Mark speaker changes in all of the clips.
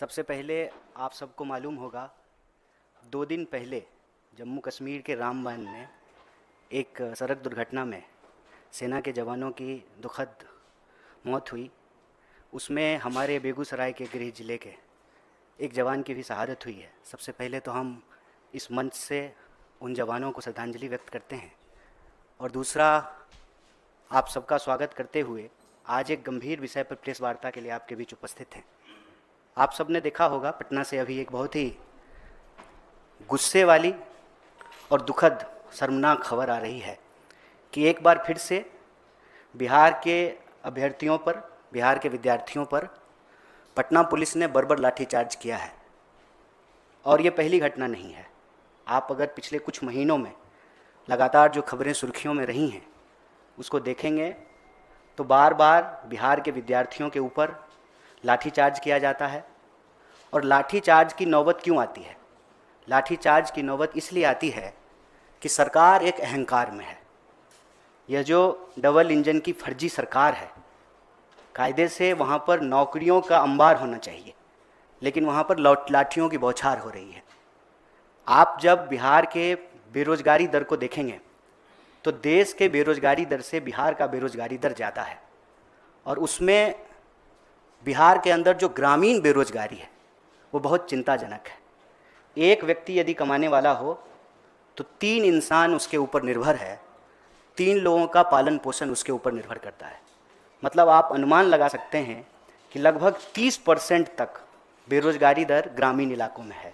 Speaker 1: सबसे पहले आप सबको मालूम होगा 2 दिन पहले जम्मू कश्मीर के रामबन में एक सड़क दुर्घटना में सेना के जवानों की दुखद मौत हुई। उसमें हमारे बेगूसराय के गृह जिले के एक जवान की भी शहादत हुई है। सबसे पहले तो हम इस मंच से उन जवानों को श्रद्धांजलि व्यक्त करते हैं और दूसरा आप सबका स्वागत करते हुए आज एक गंभीर विषय पर प्रेस वार्ता के लिए आपके बीच उपस्थित हैं। आप सब ने देखा होगा पटना से अभी एक बहुत ही गुस्से वाली और दुखद शर्मनाक खबर आ रही है कि एक बार फिर से बिहार के अभ्यर्थियों पर, बिहार के विद्यार्थियों पर पटना पुलिस ने बर्बर लाठीचार्ज किया है। और ये पहली घटना नहीं है। आप अगर पिछले कुछ महीनों में लगातार जो खबरें सुर्खियों में रही हैं उसको देखेंगे तो बार बार बिहार के विद्यार्थियों के ऊपर लाठीचार्ज किया जाता है। और लाठीचार्ज की नौबत क्यों आती है? लाठीचार्ज की नौबत इसलिए आती है कि सरकार एक अहंकार में है। यह जो डबल इंजन की फर्जी सरकार है, कायदे से वहाँ पर नौकरियों का अंबार होना चाहिए, लेकिन वहाँ पर लाठियों की बौछार हो रही है। आप जब बिहार के बेरोजगारी दर को देखेंगे तो देश के बेरोजगारी दर से बिहार का बेरोजगारी दर ज़्यादा है। और उसमें बिहार के अंदर जो ग्रामीण बेरोजगारी है वो बहुत चिंताजनक है। एक व्यक्ति यदि कमाने वाला हो तो 3 इंसान उसके ऊपर निर्भर है, 3 लोगों का पालन पोषण उसके ऊपर निर्भर करता है। मतलब आप अनुमान लगा सकते हैं कि लगभग 30% तक बेरोजगारी दर ग्रामीण इलाकों में है।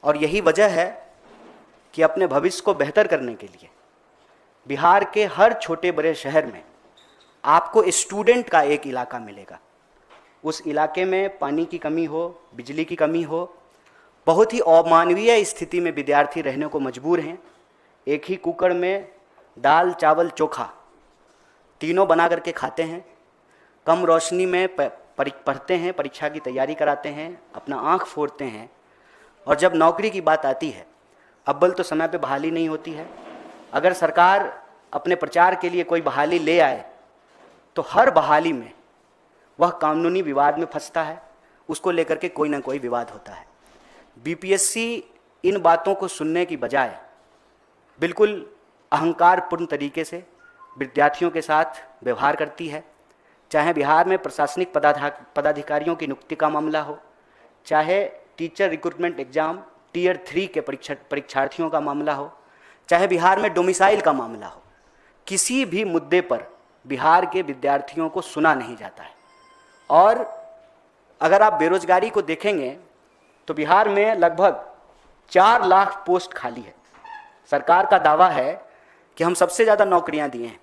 Speaker 1: और यही वजह है कि अपने भविष्य को बेहतर करने के लिए बिहार के हर छोटे बड़े शहर में आपको स्टूडेंट का एक इलाका मिलेगा। उस इलाके में पानी की कमी हो, बिजली की कमी हो, बहुत ही अमानवीय स्थिति में विद्यार्थी रहने को मजबूर हैं। एक ही कुकर में दाल चावल चोखा तीनों बना करके खाते हैं। कम रोशनी में पढ़ते हैं, परीक्षा की तैयारी कराते हैं, अपना आँख फोड़ते हैं। और जब नौकरी की बात आती है, अव्वल तो समय पे बहाली नहीं होती है। अगर सरकार अपने प्रचार के लिए कोई बहाली ले आए तो हर बहाली में वह कानूनी विवाद में फंसता है, उसको लेकर के कोई ना कोई विवाद होता है। बीपीएससी इन बातों को सुनने की बजाय बिल्कुल अहंकारपूर्ण तरीके से विद्यार्थियों के साथ व्यवहार करती है। चाहे बिहार में प्रशासनिक पदाधिकारियों की नियुक्ति का मामला हो, चाहे टीचर रिक्रूटमेंट एग्जाम टियर 3 के परीक्षार्थियों का मामला हो, चाहे बिहार में डोमिसाइल का मामला हो, किसी भी मुद्दे पर बिहार के विद्यार्थियों को सुना नहीं जाता है। और अगर आप बेरोजगारी को देखेंगे तो बिहार में लगभग 4 लाख पोस्ट खाली है। सरकार का दावा है कि हम सबसे ज़्यादा नौकरियां दिए हैं।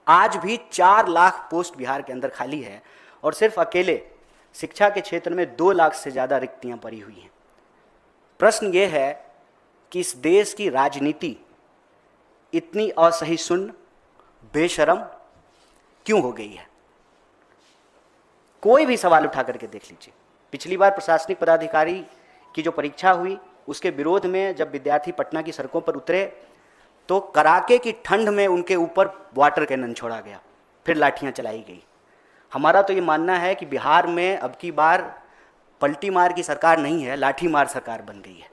Speaker 1: आज भी 4 लाख पोस्ट बिहार के अंदर खाली है और सिर्फ अकेले शिक्षा के क्षेत्र में 2 लाख से ज़्यादा रिक्तियां पड़ी हुई हैं। प्रश्न ये है कि इस देश की राजनीति इतनी असहिष्णु, बेशरम क्यों हो गई है? कोई भी सवाल उठा करके देख लीजिए। पिछली बार प्रशासनिक पदाधिकारी की जो परीक्षा हुई उसके विरोध में जब विद्यार्थी पटना की सड़कों पर उतरे तो कड़ाके की ठंड में उनके ऊपर वाटर कैनन छोड़ा गया, फिर लाठियां चलाई गई। हमारा तो ये मानना है कि बिहार में अब की बार पलटी मार की सरकार नहीं है, लाठी मार सरकार बन गई है।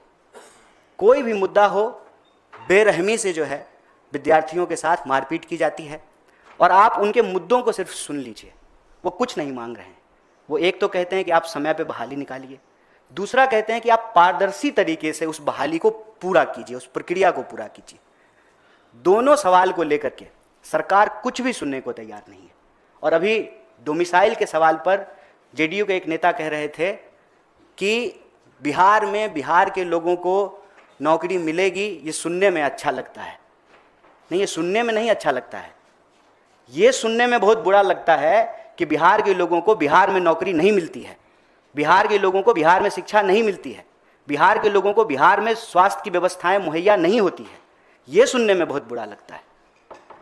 Speaker 1: कोई भी मुद्दा हो, बेरहमी से जो है विद्यार्थियों के साथ मारपीट की जाती है। और आप उनके मुद्दों को सिर्फ सुन लीजिए, वो कुछ नहीं मांग रहे हैं। वो एक तो कहते हैं कि आप समय पे बहाली निकालिए, दूसरा कहते हैं कि आप पारदर्शी तरीके से उस बहाली को पूरा कीजिए, उस प्रक्रिया को पूरा कीजिए। दोनों सवाल को लेकर के सरकार कुछ भी सुनने को तैयार नहीं है। और अभी डोमिसाइल के सवाल पर जेडीयू के एक नेता कह रहे थे कि बिहार में बिहार के लोगों को नौकरी मिलेगी, ये सुनने में अच्छा लगता है। नहीं, ये सुनने में नहीं अच्छा लगता है, ये सुनने में बहुत बुरा लगता है कि बिहार के लोगों को बिहार में नौकरी नहीं मिलती है, बिहार के लोगों को बिहार में शिक्षा नहीं मिलती है, बिहार के लोगों को बिहार में स्वास्थ्य की व्यवस्थाएं मुहैया नहीं होती है। ये सुनने में बहुत बुरा लगता है।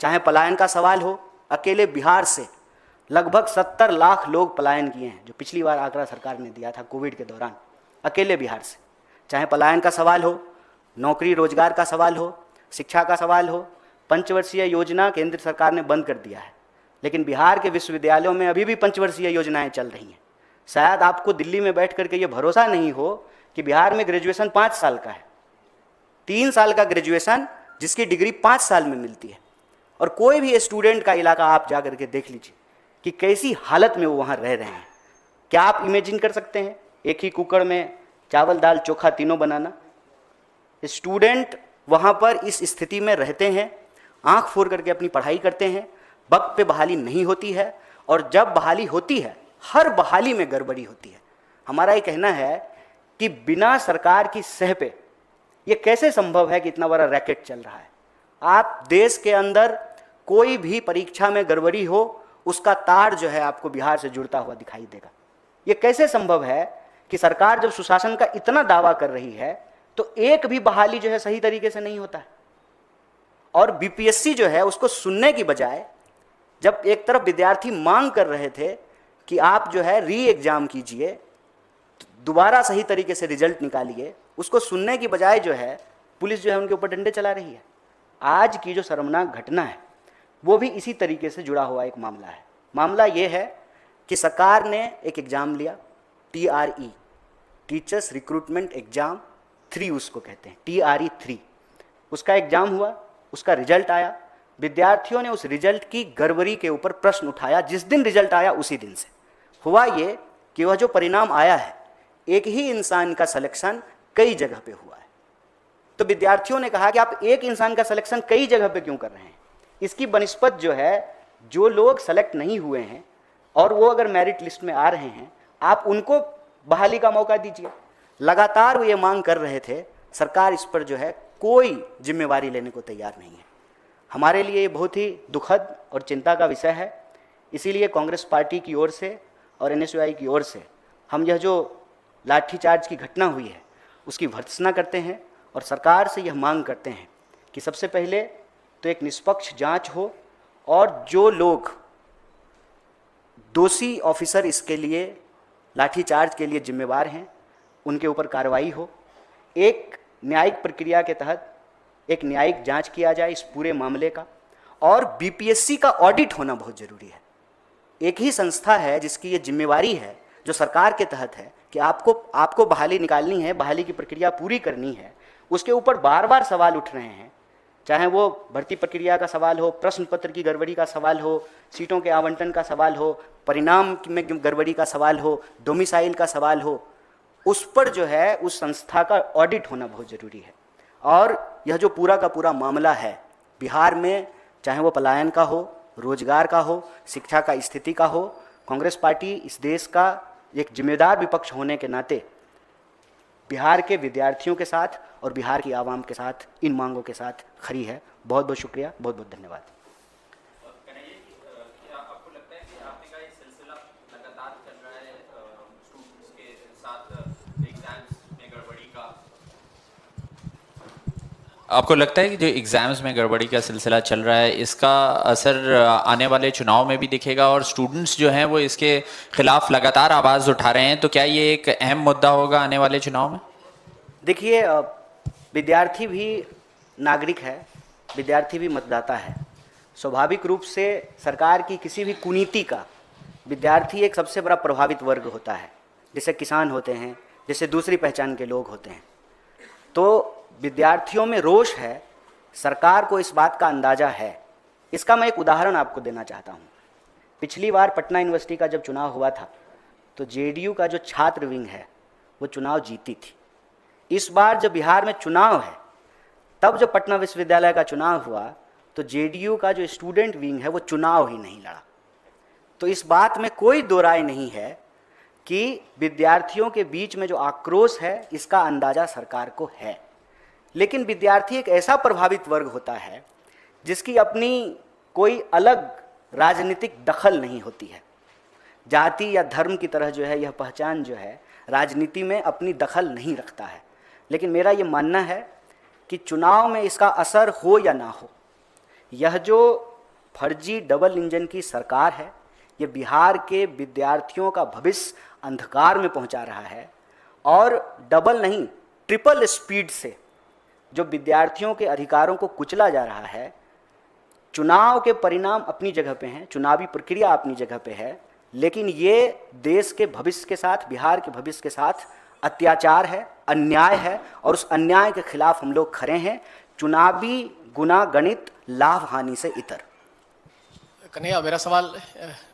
Speaker 1: चाहे पलायन का सवाल हो, अकेले बिहार से लगभग 70 लाख लोग पलायन किए हैं, जो पिछली बार आंकड़ा सरकार ने दिया था कोविड के दौरान, अकेले बिहार से। चाहे पलायन का सवाल हो, नौकरी रोजगार का सवाल हो, शिक्षा का सवाल हो, पंचवर्षीय योजना केंद्र सरकार ने बंद कर दिया है, लेकिन बिहार के विश्वविद्यालयों में अभी भी पंचवर्षीय योजनाएं चल रही हैं। शायद आपको दिल्ली में बैठ करके ये भरोसा नहीं हो कि बिहार में ग्रेजुएशन 5 साल का है, 3 साल का ग्रेजुएशन जिसकी डिग्री 5 साल में मिलती है। और कोई भी स्टूडेंट का इलाका आप जा करके देख लीजिए कि कैसी हालत में वो वहाँ रह रहे हैं। क्या आप इमेजिन कर सकते हैं एक ही कुकर में चावल दाल चोखा तीनों बनाना? स्टूडेंट वहाँ पर इस स्थिति में रहते हैं, आंख फोड़ करके अपनी पढ़ाई करते हैं, वक्त पे बहाली नहीं होती है, और जब बहाली होती है हर बहाली में गड़बड़ी होती है। हमारा ये कहना है कि बिना सरकार की सह पे ये कैसे संभव है कि इतना बड़ा रैकेट चल रहा है। आप देश के अंदर कोई भी परीक्षा में गड़बड़ी हो उसका तार जो है आपको बिहार से जुड़ता हुआ दिखाई देगा। ये कैसे संभव है कि सरकार जब सुशासन का इतना दावा कर रही है तो एक भी बहाली जो है सही तरीके से नहीं होता है। और बीपीएससी जो है उसको सुनने की बजाय, जब एक तरफ विद्यार्थी मांग कर रहे थे कि आप जो है री एग्जाम कीजिए, दोबारा सही तरीके से रिजल्ट निकालिए, उसको सुनने की बजाय जो है पुलिस जो है उनके ऊपर डंडे चला रही है। आज की जो शर्मनाक घटना है वो भी इसी तरीके से जुड़ा हुआ एक मामला है। मामला ये है कि सरकार ने एक एग्ज़ाम लिया, TRE, टीचर्स रिक्रूटमेंट एग्ज़ाम 3 उसको कहते हैं, TRE 3। उसका एग्ज़ाम हुआ, उसका रिजल्ट आया, विद्यार्थियों ने उस रिजल्ट की गड़बड़ी के ऊपर प्रश्न उठाया। जिस दिन रिजल्ट आया उसी दिन से हुआ ये कि वह जो परिणाम आया है, एक ही इंसान का सिलेक्शन कई जगह पे हुआ है। तो विद्यार्थियों ने कहा कि आप एक इंसान का सिलेक्शन कई जगह पे क्यों कर रहे हैं? इसकी बनिस्बत जो है, जो लोग सेलेक्ट नहीं हुए हैं और वो अगर मेरिट लिस्ट में आ रहे हैं, आप उनको बहाली का मौका दीजिए। लगातार वो ये मांग कर रहे थे, सरकार इस पर जो है कोई जिम्मेवारी लेने को तैयार नहीं है। हमारे लिए ये बहुत ही दुखद और चिंता का विषय है। इसीलिए कांग्रेस पार्टी की ओर से और NSUI की ओर से हम यह जो लाठीचार्ज की घटना हुई है उसकी भर्त्सना करते हैं और सरकार से यह मांग करते हैं कि सबसे पहले तो एक निष्पक्ष जांच हो और जो लोग दोषी ऑफिसर इसके लिए लाठीचार्ज के लिए जिम्मेवार हैं उनके ऊपर कार्रवाई हो। एक न्यायिक प्रक्रिया के तहत एक न्यायिक जांच किया जाए इस पूरे मामले का, और बीपीएससी का ऑडिट होना बहुत ज़रूरी है। एक ही संस्था है जिसकी ये जिम्मेवारी है, जो सरकार के तहत है कि आपको बहाली निकालनी है, बहाली की प्रक्रिया पूरी करनी है। उसके ऊपर बार बार सवाल उठ रहे हैं, चाहे वो भर्ती प्रक्रिया का सवाल हो, प्रश्न पत्र की गड़बड़ी का सवाल हो, सीटों के आवंटन का सवाल हो, परिणाम में गड़बड़ी का सवाल हो, डोमिसाइल का सवाल हो। उस पर जो है उस संस्था का ऑडिट होना बहुत ज़रूरी है। और यह जो पूरा का पूरा मामला है बिहार में, चाहे वो पलायन का हो, रोजगार का हो, शिक्षा का स्थिति का हो, कांग्रेस पार्टी इस देश का एक जिम्मेदार विपक्ष होने के नाते बिहार के विद्यार्थियों के साथ और बिहार की आवाम के साथ इन मांगों के साथ खड़ी है। बहुत बहुत शुक्रिया, बहुत बहुत धन्यवाद।
Speaker 2: क्या आपको लगता है कि आपने का ये सिलसिला लगातार चल रहा है स्टूडेंट्स के साथ एग्जाम्स में गड़बड़ी का? आपको लगता है कि जो एग्जाम्स में गड़बड़ी का सिलसिला चल रहा है इसका असर आने वाले चुनाव में भी दिखेगा और स्टूडेंट्स जो हैं वो इसके खिलाफ लगातार आवाज़ उठा रहे हैं, तो क्या ये एक अहम मुद्दा होगा आने वाले चुनाव में?
Speaker 1: देखिए, विद्यार्थी भी नागरिक है, विद्यार्थी भी मतदाता है। स्वाभाविक रूप से सरकार की किसी भी कुनीति का विद्यार्थी एक सबसे बड़ा प्रभावित वर्ग होता है, जैसे किसान होते हैं, जैसे दूसरी पहचान के लोग होते हैं। तो विद्यार्थियों में रोष है, सरकार को इस बात का अंदाज़ा है। इसका मैं एक उदाहरण आपको देना चाहता हूँ। पिछली बार पटना यूनिवर्सिटी का जब चुनाव हुआ था तो JDU का जो छात्र विंग है वो चुनाव जीती थी। इस बार जब बिहार में चुनाव है, तब जब पटना विश्वविद्यालय का चुनाव हुआ तो JDU का जो स्टूडेंट विंग है वो चुनाव ही नहीं लड़ा। तो इस बात में कोई दो राय नहीं है कि विद्यार्थियों के बीच में जो आक्रोश है इसका अंदाज़ा सरकार को है। लेकिन विद्यार्थी एक ऐसा प्रभावित वर्ग होता है जिसकी अपनी कोई अलग राजनीतिक दखल नहीं होती है। जाति या धर्म की तरह जो है यह पहचान जो है राजनीति में अपनी दखल नहीं रखता है। लेकिन मेरा ये मानना है कि चुनाव में इसका असर हो या ना हो, यह जो फर्जी डबल इंजन की सरकार है ये बिहार के विद्यार्थियों का भविष्य अंधकार में पहुंचा रहा है। और डबल नहीं, ट्रिपल स्पीड से जो विद्यार्थियों के अधिकारों को कुचला जा रहा है। चुनाव के परिणाम अपनी जगह पे हैं, चुनावी प्रक्रिया अपनी जगह पे है, लेकिन ये देश के भविष्य के साथ, बिहार के भविष्य के साथ अत्याचार है, अन्याय है, और उस अन्याय के खिलाफ हम लोग खड़े हैं, चुनावी गुना गणित लाभ हानि से इतर।
Speaker 3: कन्हैया, मेरा सवाल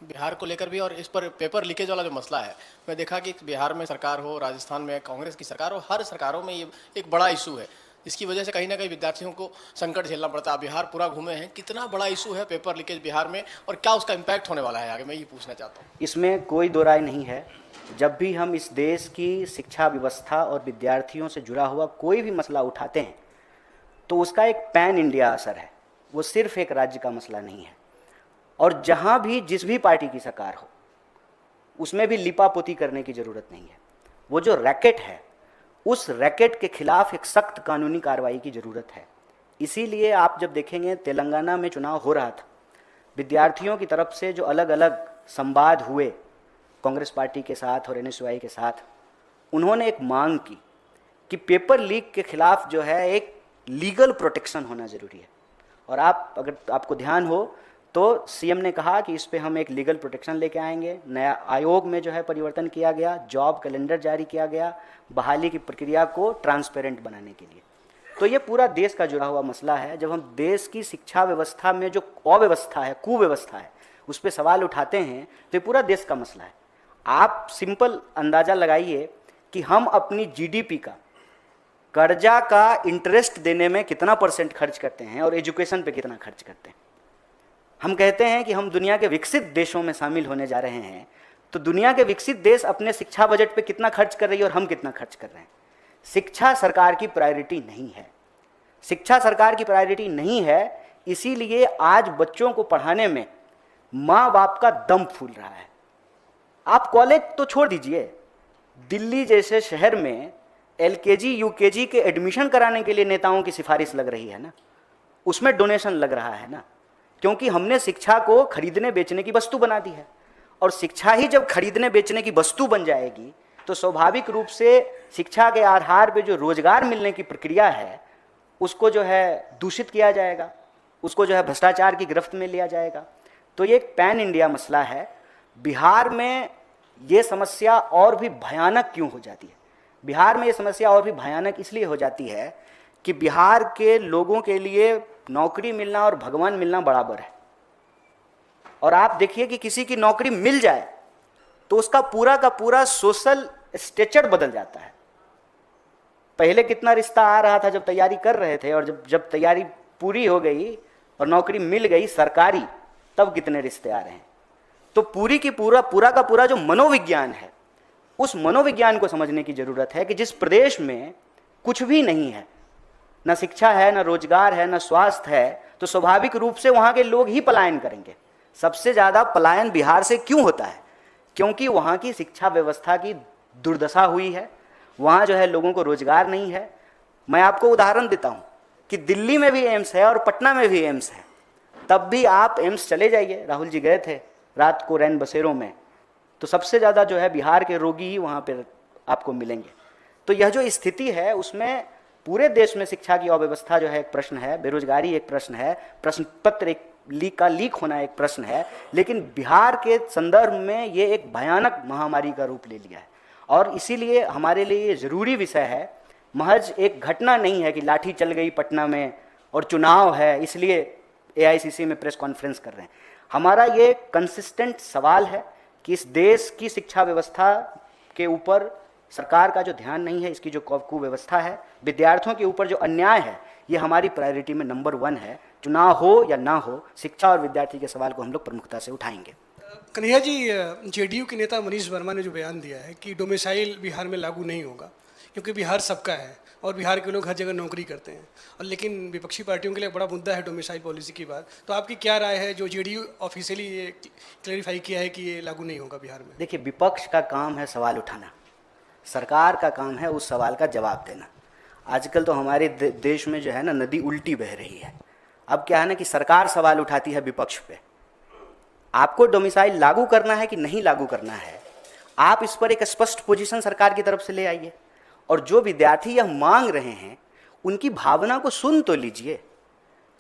Speaker 3: बिहार को लेकर भी, और इस पर पेपर लीकेज वाला जो मसला है, मैं देखा कि बिहार में सरकार हो, राजस्थान में कांग्रेस की सरकार हो, हर सरकारों में ये एक बड़ा इशू है, जिसकी वजह से कहीं ना कहीं विद्यार्थियों को संकट झेलना पड़ता है। बिहार पूरा घूमे हैं, कितना बड़ा इशू है पेपर लीकेज बिहार में, और क्या उसका इम्पैक्ट होने वाला है आगे, मैं ये पूछना चाहता हूँ।
Speaker 1: इसमें कोई दो राय नहीं है। जब भी हम इस देश की शिक्षा व्यवस्था और विद्यार्थियों से जुड़ा हुआ कोई भी मसला उठाते हैं तो उसका एक पैन इंडिया असर है, वो सिर्फ एक राज्य का मसला नहीं है। और जहाँ भी जिस भी पार्टी की सरकार हो उसमें भी लिपापोती करने की ज़रूरत नहीं है। वो जो रैकेट है, उस रैकेट के खिलाफ एक सख्त कानूनी कार्रवाई की ज़रूरत है। इसीलिए आप जब देखेंगे तेलंगाना में चुनाव हो रहा था, विद्यार्थियों की तरफ से जो अलग अलग संवाद हुए कांग्रेस पार्टी के साथ और एनएसयूआई के साथ, उन्होंने एक मांग की कि पेपर लीक के खिलाफ जो है एक लीगल प्रोटेक्शन होना ज़रूरी है। और आप अगर आपको ध्यान हो तो सीएम ने कहा कि इस पे हम एक लीगल प्रोटेक्शन लेके आएंगे। नया आयोग में जो है परिवर्तन किया गया, जॉब कैलेंडर जारी किया गया, बहाली की प्रक्रिया को ट्रांसपेरेंट बनाने के लिए। तो ये पूरा देश का जुड़ा हुआ मसला है। जब हम देश की शिक्षा व्यवस्था में जो अव्यवस्था है, कुव्यवस्था है, उस पर सवाल उठाते हैं तो ये पूरा देश का मसला है। आप सिंपल अंदाज़ा लगाइए कि हम अपनी जीडीपी का, कर्जा का इंटरेस्ट देने में कितना % खर्च करते हैं और एजुकेशन पे कितना खर्च करते हैं। हम कहते हैं कि हम दुनिया के विकसित देशों में शामिल होने जा रहे हैं, तो दुनिया के विकसित देश अपने शिक्षा बजट पे कितना खर्च कर रही है और हम कितना खर्च कर रहे हैं। शिक्षा सरकार की प्रायोरिटी नहीं है। शिक्षा सरकार की प्रायोरिटी नहीं है, इसीलिए आज बच्चों को पढ़ाने में माँ बाप का दम फूल रहा है। आप कॉलेज तो छोड़ दीजिए, दिल्ली जैसे शहर में एलकेजी यूकेजी के एडमिशन कराने के लिए नेताओं की सिफारिश लग रही है ना, उसमें डोनेशन लग रहा है ना, क्योंकि हमने शिक्षा को खरीदने बेचने की वस्तु बना दी है। और शिक्षा ही जब खरीदने बेचने की वस्तु बन जाएगी तो स्वाभाविक रूप से शिक्षा के आधार पे जो रोजगार मिलने की प्रक्रिया है उसको जो है दूषित किया जाएगा, उसको जो है भ्रष्टाचार की गिरफ्त में लिया जाएगा। तो ये एक पैन इंडिया मसला है। बिहार में ये समस्या और भी भयानक क्यों हो जाती है? बिहार में ये समस्या और भी भयानक इसलिए हो जाती है कि बिहार के लोगों के लिए नौकरी मिलना और भगवान मिलना बराबर है। और आप देखिए कि किसी की नौकरी मिल जाए तो उसका पूरा का पूरा सोशल स्टेचर बदल जाता है। पहले कितना रिश्ता आ रहा था जब तैयारी कर रहे थे, और जब तैयारी पूरी हो गई और नौकरी मिल गई सरकारी, तब कितने रिश्ते आ रहे हैं। तो पूरी की पूरा का पूरा जो मनोविज्ञान है, उस मनोविज्ञान को समझने की जरूरत है कि जिस प्रदेश में कुछ भी नहीं है, ना शिक्षा है, ना रोजगार है, ना स्वास्थ्य है, तो स्वाभाविक रूप से वहाँ के लोग ही पलायन करेंगे। सबसे ज़्यादा पलायन बिहार से क्यों होता है? क्योंकि वहाँ की शिक्षा व्यवस्था की दुर्दशा हुई है, वहाँ जो है लोगों को रोजगार नहीं है। मैं आपको उदाहरण देता हूँ कि दिल्ली में भी एम्स है और पटना में भी एम्स है, तब भी आप एम्स चले जाइए, राहुल जी गए थे रात को रैन बसेरों में, तो सबसे ज़्यादा जो है बिहार के रोगी ही वहाँ पर आपको मिलेंगे। तो यह जो स्थिति है उसमें पूरे देश में शिक्षा की अव्यवस्था जो है एक प्रश्न है, बेरोजगारी एक प्रश्न है, प्रश्न पत्र एक लीक होना एक प्रश्न है, लेकिन बिहार के संदर्भ में ये एक भयानक महामारी का रूप ले लिया है। और इसीलिए हमारे लिए ये ज़रूरी विषय है, महज एक घटना नहीं है कि लाठी चल गई पटना में और चुनाव है इसलिए एआईसीसी में प्रेस कॉन्फ्रेंस कर रहे हैं। हमारा ये कंसिस्टेंट सवाल है कि इस देश की शिक्षा व्यवस्था के ऊपर सरकार का जो ध्यान नहीं है, इसकी जो कुव्यवस्था है, विद्यार्थियों के ऊपर जो अन्याय है, ये हमारी प्रायोरिटी में नंबर 1 है। चुनाव हो या ना हो, शिक्षा और विद्यार्थी के सवाल को हम लोग प्रमुखता से उठाएंगे।
Speaker 4: कन्हैया जी, जेडीयू के नेता मनीष वर्मा ने जो बयान दिया है कि डोमिसाइल बिहार में लागू नहीं होगा क्योंकि बिहार सबका है और बिहार के लोग हर जगह नौकरी करते हैं, और लेकिन विपक्षी पार्टियों के लिए बड़ा मुद्दा है डोमिसाइल पॉलिसी की बात। तो आपकी क्या राय है जो जेडीयू ऑफिशियली ये क्लैरिफाई किया है कि ये लागू नहीं होगा बिहार में?
Speaker 1: देखिए, विपक्ष का काम है सवाल उठाना, सरकार का काम है उस सवाल का जवाब देना। आजकल तो हमारे देश में जो है ना नदी उल्टी बह रही है। अब क्या है ना कि सरकार सवाल उठाती है विपक्ष पे। आपको डोमिसाइल लागू करना है कि नहीं लागू करना है, आप इस पर एक स्पष्ट पोजीशन सरकार की तरफ से ले आइए, और जो विद्यार्थी यह मांग रहे हैं उनकी भावना को सुन तो लीजिए।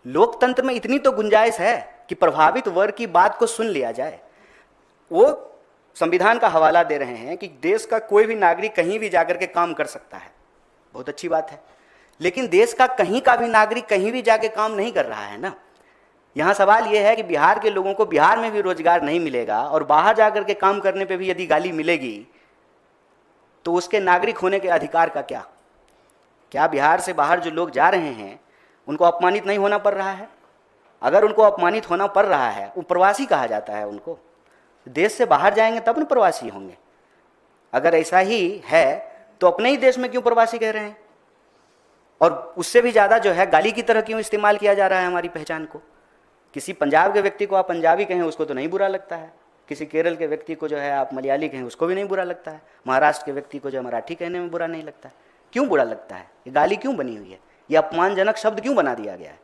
Speaker 1: लोकतंत्र में इतनी तो गुंजाइश है कि प्रभावित वर्ग की बात को सुन लिया जाए। वो संविधान का हवाला दे रहे हैं कि देश का कोई भी नागरिक कहीं भी जाकर के काम कर सकता है, बहुत अच्छी बात है, लेकिन देश का कहीं का भी नागरिक कहीं भी जाके काम नहीं कर रहा है ना। यहाँ सवाल ये है कि बिहार के लोगों को बिहार में भी रोजगार नहीं मिलेगा और बाहर जाकर के काम करने पे भी यदि गाली मिलेगी तो उसके नागरिक होने के अधिकार का क्या? क्या बिहार से बाहर जो लोग जा रहे हैं उनको अपमानित नहीं होना पड़ रहा है? अगर उनको अपमानित होना पड़ रहा है, वो प्रवासी कहा जाता है उनको, देश से बाहर जाएंगे तब न प्रवासी होंगे। अगर ऐसा ही है तो अपने ही देश में क्यों प्रवासी कह रहे हैं? और उससे भी ज़्यादा जो है गाली की तरह क्यों इस्तेमाल किया जा रहा है हमारी पहचान को? किसी पंजाब के व्यक्ति को आप पंजाबी कहें उसको तो नहीं बुरा लगता है, किसी केरल के व्यक्ति को जो है आप मलयाली कहें उसको भी नहीं बुरा लगता है, महाराष्ट्र के व्यक्ति को जो मराठी कहने में बुरा नहीं लगता है। क्यों बुरा लगता है? ये गाली क्यों बनी हुई है? ये अपमानजनक शब्द क्यों बना दिया गया है?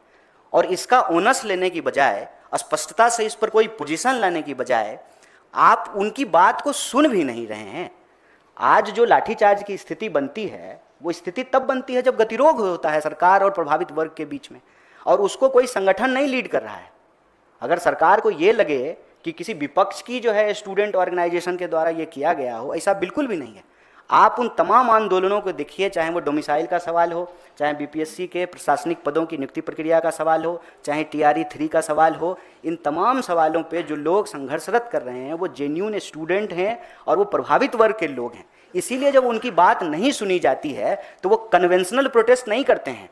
Speaker 1: और इसका ओनस लेने की बजाय, स्पष्टता से इस पर कोई पोजीशन लाने की बजाय आप उनकी बात को सुन भी नहीं रहे हैं। आज जो लाठीचार्ज की स्थिति बनती है वो स्थिति तब बनती है जब गतिरोध होता है सरकार और प्रभावित वर्ग के बीच में, और उसको कोई संगठन नहीं लीड कर रहा है। अगर सरकार को ये लगे कि किसी विपक्ष की जो है स्टूडेंट ऑर्गेनाइजेशन के द्वारा ये किया गया हो, ऐसा बिल्कुल भी नहीं है। आप उन तमाम आंदोलनों को देखिए, चाहे वो डोमिसाइल का सवाल हो, चाहे बीपीएससी के प्रशासनिक पदों की नियुक्ति प्रक्रिया का सवाल हो, चाहे TRE 3 का सवाल हो, इन तमाम सवालों पे जो लोग संघर्षरत कर रहे हैं वो जेन्युइन स्टूडेंट हैं और वो प्रभावित वर्ग के लोग हैं। इसीलिए जब उनकी बात नहीं सुनी जाती है तो वो कन्वेंशनल प्रोटेस्ट नहीं करते हैं।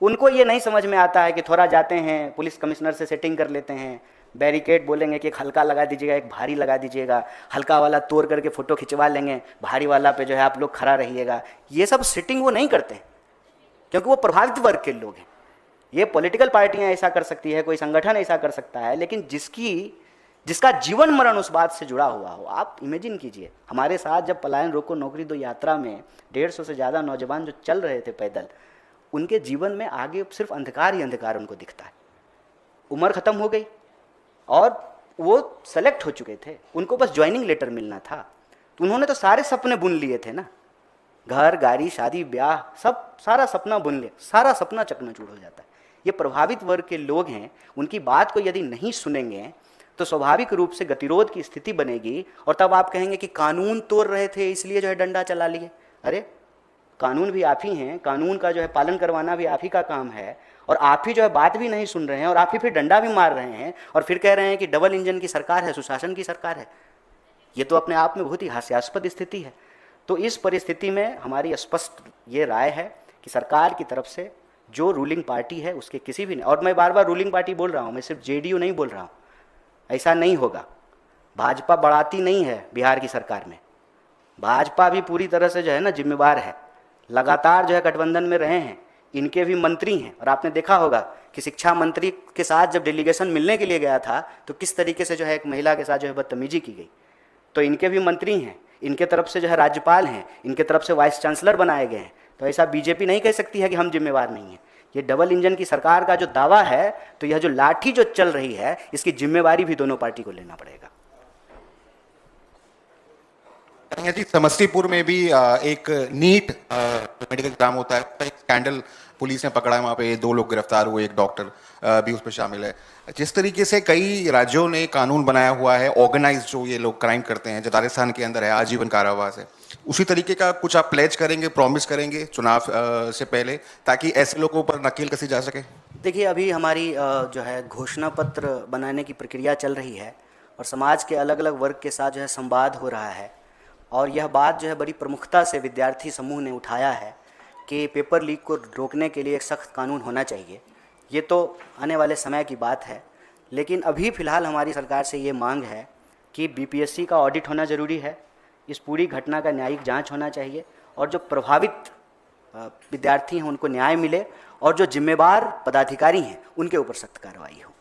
Speaker 1: उनको ये नहीं समझ में आता है कि थोड़ा जाते हैं पुलिस कमिश्नर से सेटिंग कर लेते हैं, बैरिकेड बोलेंगे कि एक हल्का लगा दीजिएगा, एक भारी लगा दीजिएगा, हल्का वाला तोड़ करके फ़ोटो खिंचवा लेंगे, भारी वाला पे जो है आप लोग खड़ा रहिएगा। ये सब सेटिंग वो नहीं करते क्योंकि वो प्रभावित वर्ग के लोग हैं। ये पॉलिटिकल पार्टियां ऐसा कर सकती है, कोई संगठन ऐसा कर सकता है, लेकिन जिसका जीवन मरण उस बात से जुड़ा हुआ हो। आप इमेजिन कीजिए, हमारे साथ जब पलायन रोको नौकरी दो यात्रा में 150 से ज़्यादा नौजवान जो चल रहे थे पैदल, उनके जीवन में आगे सिर्फ अंधकार ही अंधकार उनको दिखता है। उम्र ख़त्म हो गई और वो सेलेक्ट हो चुके थे, उनको बस ज्वाइनिंग लेटर मिलना था। तो उन्होंने तो सारे सपने बुन लिए थे ना, घर गाड़ी शादी ब्याह सब सारा सपना बुन लिया, सारा सपना चकनाचूर हो जाता है। ये प्रभावित वर्ग के लोग हैं, उनकी बात को यदि नहीं सुनेंगे तो स्वाभाविक रूप से गतिरोध की स्थिति बनेगी और तब आप कहेंगे कि कानून तोड़ रहे थे इसलिए जो है डंडा चला लिए। अरे कानून भी आप ही हैं, कानून का जो है पालन करवाना भी आप ही का काम है, और आप ही जो है बात भी नहीं सुन रहे हैं और आप ही फिर डंडा भी मार रहे हैं और फिर कह रहे हैं कि डबल इंजन की सरकार है, सुशासन की सरकार है। ये तो अपने आप में बहुत ही हास्यास्पद स्थिति है। तो इस परिस्थिति में हमारी स्पष्ट ये राय है कि सरकार की तरफ से जो रूलिंग पार्टी है उसके किसी भी नहीं, और मैं बार बार रूलिंग पार्टी बोल रहा हूँ, मैं सिर्फ JDU नहीं बोल रहा हूँ, ऐसा नहीं होगा। भाजपा बढ़ाती नहीं है बिहार की सरकार में, भाजपा भी पूरी तरह से जो है ना जिम्मेवार है, लगातार जो है गठबंधन में रहे हैं, इनके भी मंत्री हैं। और आपने देखा होगा कि शिक्षा मंत्री के साथ जब डेलीगेशन मिलने के लिए गया था तो किस तरीके से जो है एक महिला के साथ जो है बदतमीजी की गई। तो इनके भी मंत्री हैं, इनके तरफ से जो है राज्यपाल हैं, इनके तरफ से वाइस चांसलर बनाए गए हैं। तो ऐसा बीजेपी नहीं कह सकती है कि हम जिम्मेवार नहीं हैं। ये डबल इंजन की सरकार का जो दावा है, तो यह जो लाठी जो चल रही है इसकी जिम्मेवारी भी दोनों पार्टी को लेना पड़ेगा।
Speaker 5: जी, समस्तीपुर में भी एक नीट मेडिकल एग्जाम होता है, एक स्कैंडल पुलिस ने पकड़ा है, वहाँ पे 2 लोग गिरफ्तार हुए, एक डॉक्टर भी उसमें शामिल है। जिस तरीके से कई राज्यों ने कानून बनाया हुआ है, ऑर्गेनाइज जो ये लोग क्राइम करते हैं, जो राजस्थान के अंदर है आजीवन कारावास है, उसी तरीके का कुछ आप प्लेज करेंगे, प्रॉमिस करेंगे चुनाव से पहले, ताकि ऐसे लोगों पर नकेल कसी जा सके?
Speaker 1: देखिए, अभी हमारी जो है घोषणा पत्र बनाने की प्रक्रिया चल रही है और समाज के अलग अलग वर्ग के साथ जो है संवाद हो रहा है, और यह बात जो है बड़ी प्रमुखता से विद्यार्थी समूह ने उठाया है कि पेपर लीक को रोकने के लिए एक सख्त कानून होना चाहिए। ये तो आने वाले समय की बात है, लेकिन अभी फ़िलहाल हमारी सरकार से ये मांग है कि BPSC का ऑडिट होना ज़रूरी है, इस पूरी घटना का न्यायिक जांच होना चाहिए, और जो प्रभावित विद्यार्थी हैं उनको न्याय मिले, और जो जिम्मेवार पदाधिकारी हैं उनके ऊपर सख्त कार्रवाई हो।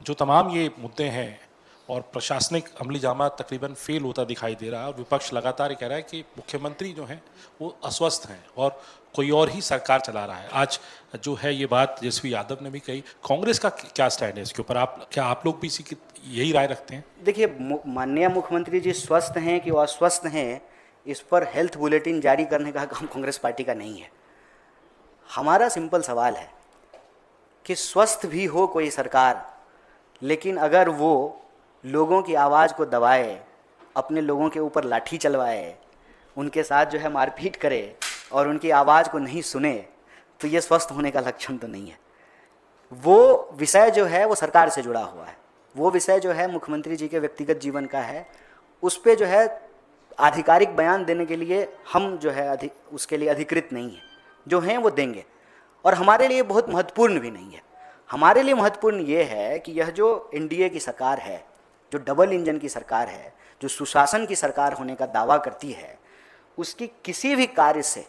Speaker 6: जो तमाम ये मुद्दे हैं और प्रशासनिक अमली जामा तकरीबन फेल होता दिखाई दे रहा है, और विपक्ष लगातार ये कह रहा है कि मुख्यमंत्री जो हैं वो अस्वस्थ हैं और कोई और ही सरकार चला रहा है। आज जो है ये बात तेजस्वी यादव ने भी कही, कांग्रेस का क्या स्टैंड है इसके ऊपर? क्या आप लोग भी इसी की यही राय रखते हैं?
Speaker 1: देखिए, माननीय मुख्यमंत्री जी स्वस्थ हैं कि वो अस्वस्थ हैं, इस पर हेल्थ बुलेटिन जारी करने का काम कांग्रेस पार्टी का नहीं है। हमारा सिंपल सवाल है कि स्वस्थ भी हो कोई सरकार, लेकिन अगर वो लोगों की आवाज़ को दबाए, अपने लोगों के ऊपर लाठी चलवाए, उनके साथ जो है मारपीट करे और उनकी आवाज़ को नहीं सुने, तो ये स्वस्थ होने का लक्षण तो नहीं है। वो विषय जो है वो सरकार से जुड़ा हुआ है, वो विषय जो है मुख्यमंत्री जी के व्यक्तिगत जीवन का है, उस पर जो है आधिकारिक बयान देने के लिए हम जो है उसके लिए अधिकृत नहीं है। जो हैं वो देंगे, और हमारे लिए बहुत महत्वपूर्ण भी नहीं है। हमारे लिए महत्वपूर्ण ये है कि यह जो एनडीए की सरकार है, जो डबल इंजन की सरकार है, जो सुशासन की सरकार होने का दावा करती है, उसकी किसी भी कार्य से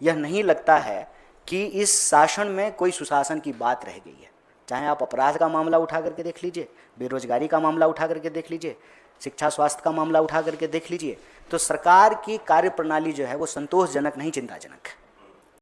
Speaker 1: यह नहीं लगता है कि इस शासन में कोई सुशासन की बात रह गई है। चाहे आप अपराध का मामला उठा करके देख लीजिए, बेरोजगारी का मामला उठा करके देख लीजिए, शिक्षा स्वास्थ्य का मामला उठा करके देख लीजिए, तो सरकार की कार्यप्रणाली जो है वो संतोषजनक नहीं, चिंताजनक है।